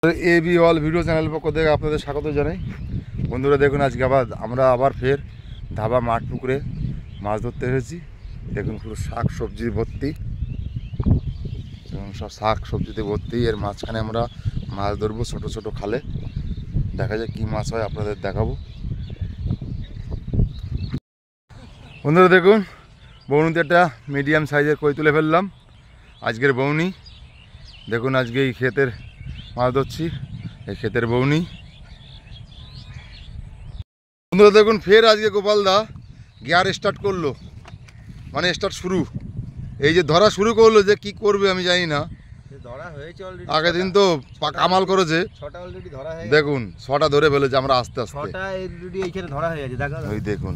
AB all video চ্যানেলের পক্ষ থেকে আপনাদের স্বাগত জানাই। বন্ধুরা দেখুন, আজকে আমরা আবার ফের ধাবা মাঠ পুকুরে মাছ ধরতে এসেছি। দেখুন পুরো শাক সবজি ভর্তি এবং সব শাক সবজিতে ভর্তি। এর মাঝখানে আমরা মাছ ধরবো ছোটো ছোটো খালে। দেখা যায় কী মাছ হয়, আপনাদের দেখাবো। বন্ধুরা দেখুন, বৌনিতে একটা মিডিয়াম সাইজের কই তুলে ফেললাম। আজকের বৌনি দেখুন, আজকে এই ক্ষেতের মাছ ধরছি, এই ক্ষেতের বৌনি। বন্ধুরা দেখুন, ফের আজকে গোপালদা গিয়ার স্টার্ট করলো, মানে স্টার্ট শুরু। এই যে ধরা শুরু করলো, যে কি করবে আমি জানি না। আগের দিন তো কামাল করেছে, দেখুন 6টা ধরে ফেলেছে। আমরা আস্তে আস্তে ওই দেখুন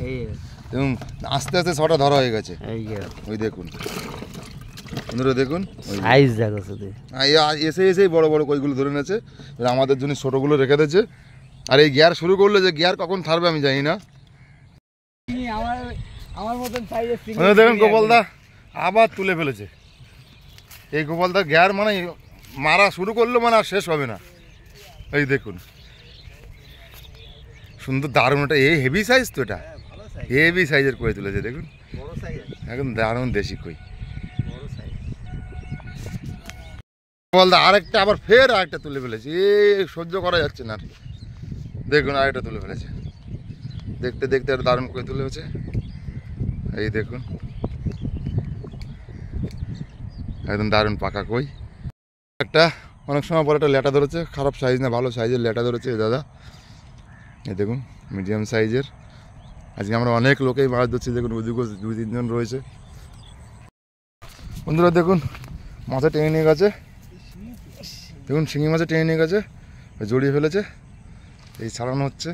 আস্তে আস্তে 6টা ধরা হয়ে গেছে। ওই দেখুন বন্ধুরা দেখুন, এসে এসেই বড় বড় কইগুলো ধরে নিয়েছে। আমাদের জন্য ছোটোগুলো রেখে দিয়েছে। আর এই গিয়ার শুরু করলো, যে গিয়ার কখন ছাড়বে আমি জানি না। দেখুন গোপালদা আবার তুলে ফেলেছে। এই গোপালদা গিয়ার মানে মারা শুরু করলো, মানে আর শেষ হবে না। এই দেখুন সুন্দর দারুণ, এটা এই হেভি সাইজ তো, এটা হেভি সাইজের কই তুলেছে। দেখুন একদম দারুণ দেশি কই। গোপালদা আরেকটা আবার ফের আরেকটা তুলে ফেলেছে। সহ্য করা যাচ্ছে না। দেখুন আরেকটা তুলে ফেলেছে। দেখতে দেখতে আর দারুণ কই তুলে ফেলেছে। এই দেখুন একদম দারুণ পাকা কই। একটা অনেক সময় পরে একটা ল্যাটা ধরেছে, খারাপ সাইজ না, ভালো সাইজের ল্যাটা ধরেছে দাদা। এই দেখুন মিডিয়াম সাইজের। আজকে আমরা অনেক লোকেই মাছ ধরছি। দেখুন ওদিকে 2-3 জন রয়েছে। বন্ধুরা দেখুন মাছে টেনে নিয়ে গেছে। দেখুন শিঙি মাছে টেনে নিয়ে গেছে, জড়িয়ে ফেলেছে। এই ছাড়ানো হচ্ছে।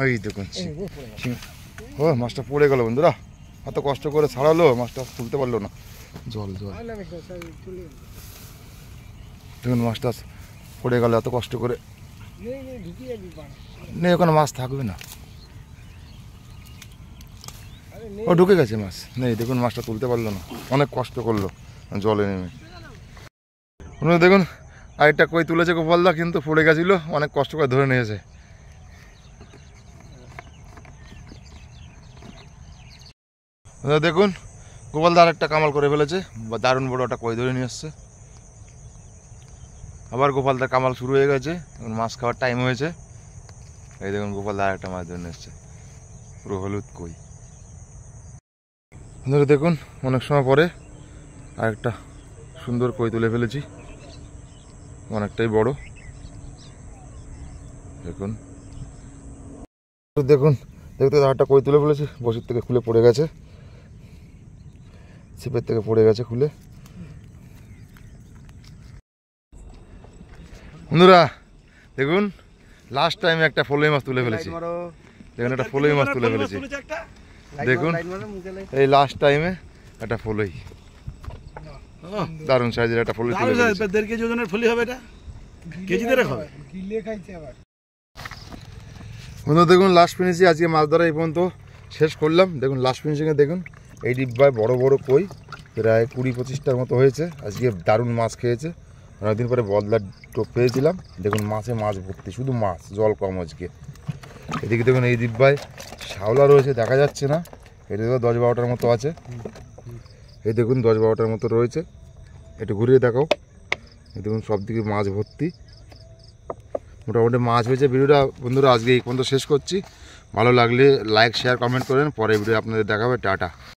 ওই দেখুন ও মাছটা পড়ে গেল। বন্ধুরা এত কষ্ট করে ছাড়ালো, মাছটা তুলতে পারলো না। জল জল দেখুন মাছটা পড়ে গেল এত কষ্ট করে। নেই ওখানে মাছ থাকবে না, ও ঢুকে গেছে মাছ। নেই দেখুন মাছটা তুলতে পারলো না, অনেক কষ্ট করলো জলে নেমে। দেখুন আরেকটা কই তুলেছে গোপালদা, কিন্তু পড়ে গেছিল, অনেক কষ্ট করে ধরে নিয়েছে। দেখুন গোপালদা আরেকটা কামাল করে ফেলেছে, বা দারুণ বড় একটা কই ধরে নিয়ে আসছে। আবার গোপালদার কামাল শুরু হয়ে গেছে, এখন মাছ খাওয়ার টাইম হয়েছে। এই দেখুন গোপালদা আরেকটা মাছ ধরে নিয়ে এসছে, পুরো হলুদ কই। দেখুন অনেক সময় পরে আরেকটা সুন্দর কই তুলে ফেলেছি, অনেকটাই বড়। দেখুন দেখুন দেখতে আরেকটা কই তুলে ফেলেছি, বসির থেকে খুলে পড়ে গেছে, ছিপের থেকে পড়ে গেছে খুলে। বন্ধুরা দেখুন লাস্ট টাইমে একটা ফলই মাছ তুলে ফেলেছি। দেখুন একটা ফলই মাছ তুলে ফেলেছি। দেখুন এই লাস্ট টাইমে একটা ফলই, দারুণ সাইজের একটা ফলই তুলে ফেলেছি। 1.5 কেজি ওজনের ফলি হবে এটা, কেজি ধরে খাবে। বন্ধুরা দেখুন লাস্ট ফিনিশিং আজকে মাছ ধরা এই পর্যন্ত শেষ করলাম। দেখুন লাস্ট ফিনিশিংয়ে দেখুন এই ডিব্বায় বড় বড় কই প্রায় 20-25টার মতো হয়েছে। আজকে দারুণ মাছ খেয়েছে। অনেকদিন পরে বদলার টোপ পেয়েছিলাম। দেখুন মাছে মাছ ভর্তি, শুধু মাছ, জল কম আজকে। এদিকে দেখুন এই ডিব্বায় শাওলা রয়েছে, দেখা যাচ্ছে না। এদিকে 10-12টার মতো আছে। এই দেখুন 10-12টার মতো রয়েছে, একটু ঘুরিয়ে দেখাও। এই দেখুন সব দিকে মাছ ভর্তি, মোটামুটি মাছ হয়েছে। ভিডিওটা বন্ধুরা আজকে এই পর্যন্ত শেষ করছি। ভালো লাগলে লাইক শেয়ার কমেন্ট করেন। পরে ভিডিও আপনাদের দেখাবে। টাটা।